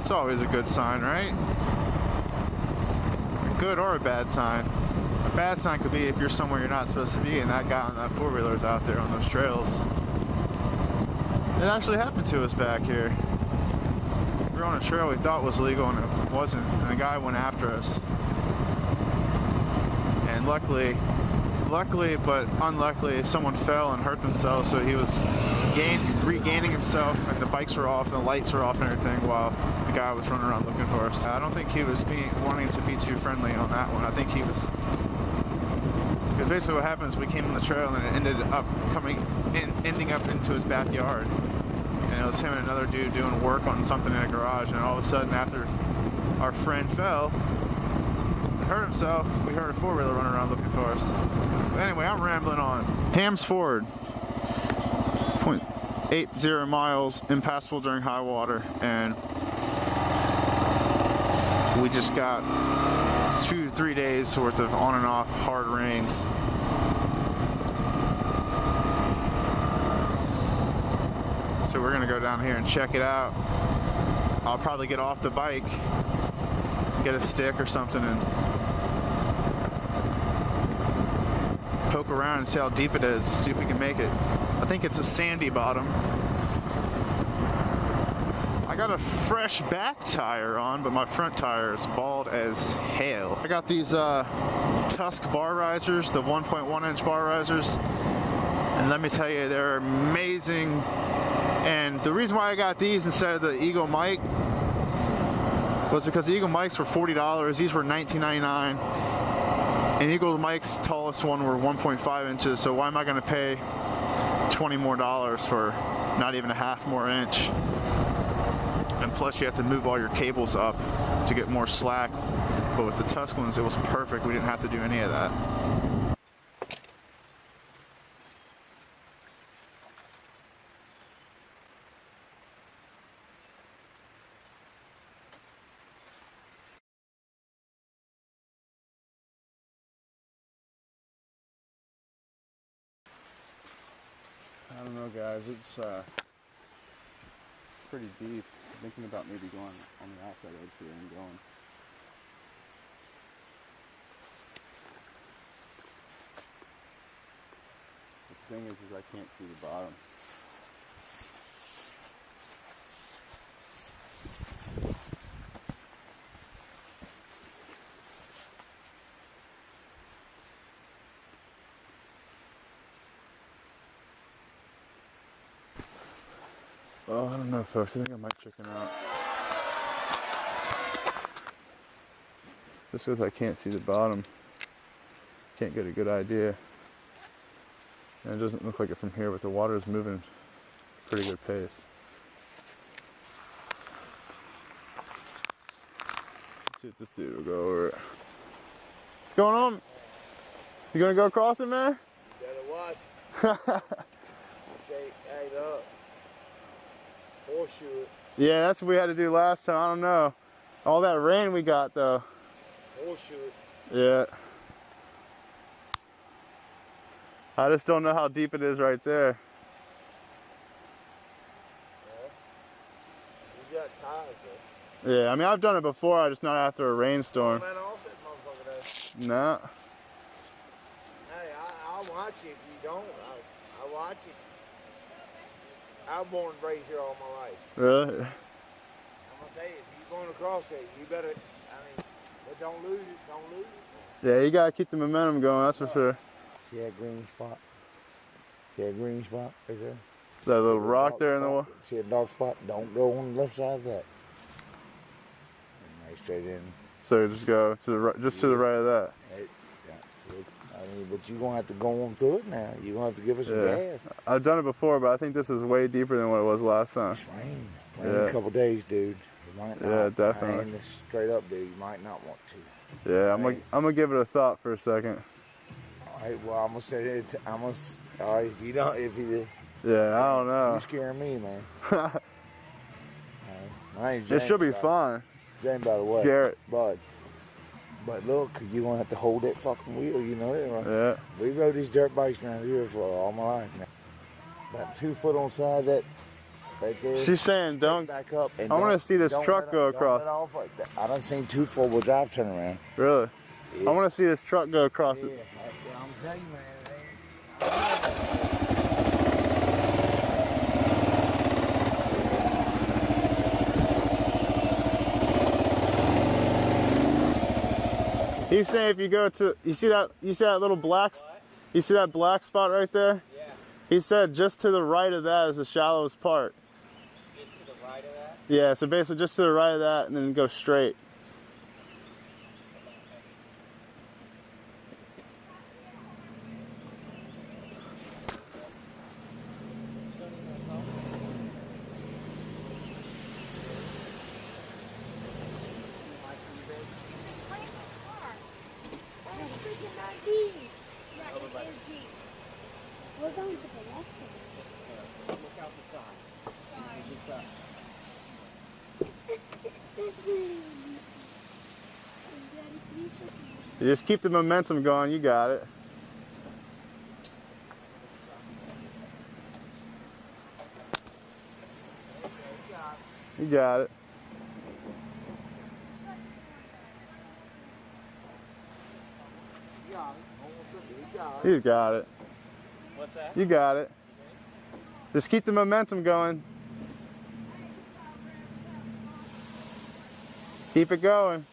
That's always a good sign, right? A good or a bad sign. A bad sign could be if you're somewhere you're not supposed to be and that guy on that four-wheeler's out there on those trails. It actually happened to us back here. We were on a trail we thought was legal and it wasn't, and the guy went after us. And luckily but unluckily, someone fell and hurt themselves, so he was regaining himself, and the bikes were off and the lights were off and everything while the guy was running around looking for us. I don't think he was wanting to be too friendly on that one. I think he was, because basically what happens, we came on the trail and it ending up into his backyard, and it was him and another dude doing work on something in a garage, and all of a sudden after our friend fell and hurt himself, we heard a four-wheeler running around looking for us. But anyway, I'm rambling on. Hams Ford, 0.80 miles, impassable during high water, and we just got 2-3 days worth of on and off hard rains. So we're gonna go down here and check it out. I'll probably get off the bike, get a stick or something, and poke around and see how deep it is, see if we can make it. I think it's a sandy bottom. I got a fresh back tire on, but my front tire is bald as hell. I got these Tusk bar risers, the 1.1 inch bar risers, and let me tell you, they're amazing. And the reason why I got these instead of the Eagle mic was because the Eagle mics were $40, these were $19.99. And Eagle Mike's tallest one were 1.5 inches, so why am I gonna pay $20 more for not even a half more inch? And plus you have to move all your cables up to get more slack. But with the Tusk ones, it was perfect. We didn't have to do any of that. I don't know, guys, it's pretty deep. I'm thinking about maybe going on the outside edge here and going. The thing is I can't see the bottom. Oh, I don't know, folks. I think I might chicken out. Just because I can't see the bottom. Can't get a good idea. And it doesn't look like it from here, but the water is moving pretty good pace. Let's see if this dude will go over it. What's going on? You gonna go across it, man? You better watch. Hey, look. Horseshoe it. Yeah, that's what we had to do last time. I don't know. All that rain we got, though. Horseshoe it. Yeah. I just don't know how deep it is right there. Yeah. You got tires there. Yeah, I mean, I've done it before, just not after a rainstorm. Man, off that motherfucker there. Nah. Hey, I'll watch it if you don't. I'll watch it. I was born and raised here all my life. Really? I'm gonna tell you, if you're going across there, you better, I mean, but don't lose it, don't lose it. Yeah, you gotta keep the momentum going, that's for sure. See that green spot? See that green spot right there? That little rock there in the wall? See a dark spot? Don't go on the left side of that. And right straight in. So just go to the right, just to the right of that. I mean, but you're going to have to go on through it now. You're going to have to give us some gas. I've done it before, but I think this is way deeper than what it was last time. It's rain. Rain a couple days, dude. You might not. Yeah, definitely. Rain this straight up, dude. You might not want to. Yeah, I'm gonna give it a thought for a second. All right, well, I'm going to say it. All right, if you don't, yeah, I don't know. You're scaring me, man. My name's James. It should be fun. James, by the way. Garrett. But look, you're going to have to hold that fucking wheel, you know that, right? Yeah. We rode these dirt bikes around here for all my life now. About 2 foot on the side of that right there. She's saying don't. Back up. And I want to see this don't truck let go off- don't across. let off like that. I done seen 2 4-wheel drive turn around. Really? Yeah. I want to see this truck go across Yeah, it. I'm telling you, man. It ain't. He's saying if you go to, you see that little black, you see that black spot right there? Yeah. He said just to the right of that is the shallowest part. Just to the right of that? Yeah, so basically just to the right of that and then go straight. We're going to the restaurant. Look out the side. You just keep the momentum going, you got it. You got it. He's got it. What's that? You got it. Just keep the momentum going. Keep it going.